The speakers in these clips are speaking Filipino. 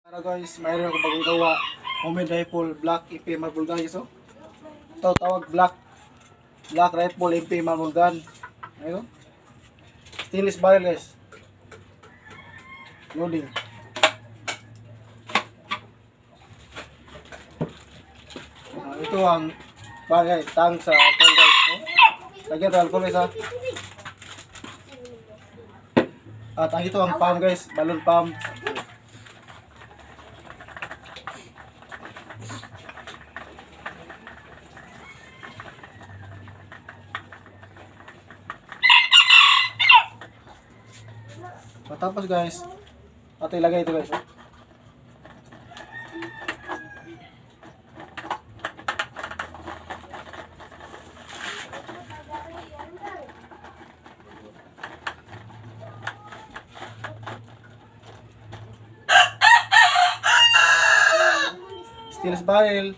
Para guys, mayroon ako bagong gawa. Homemade rifle, black empi marble guys. Oh. Ito tawag black rifle empi marble gun. Ayun. Stainless barrel guys. Loading. Ito ang bagay, tang sa alcohol guys. Oh. Lagyan ng alcohol guys ha. At ang ito ang pump guys, balloon pump. Tapos guys, at ilagay ito guys. Stainless barrel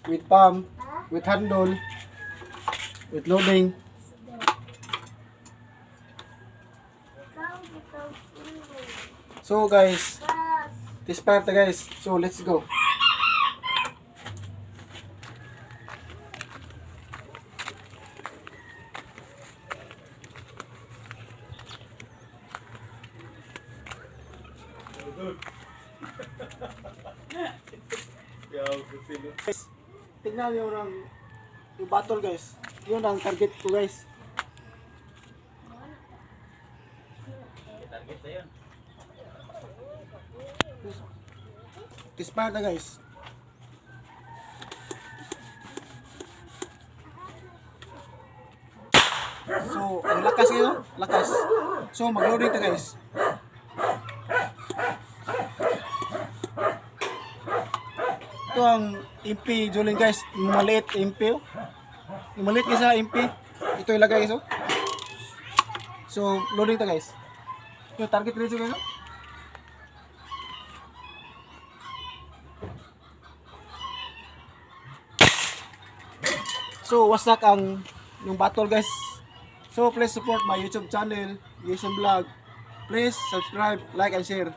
with pump, with handle, with loading. So guys, this part guys. So let's go. Guys, tignan niyo yung battle guys. Yun ang target ko guys. Target na yun. Dispara guys. So, ang lakas kayo, lakas. So, mag-loading ta guys. Ito ang empi juling guys, yung maliit empi. Yung maliit isa empi. Ito ilagay guys. So, loading ta guys. Yung target ready guys. So, wasak ang yung battle guys. So, please support my YouTube channel, Jason Vlog. Please subscribe, like, and share.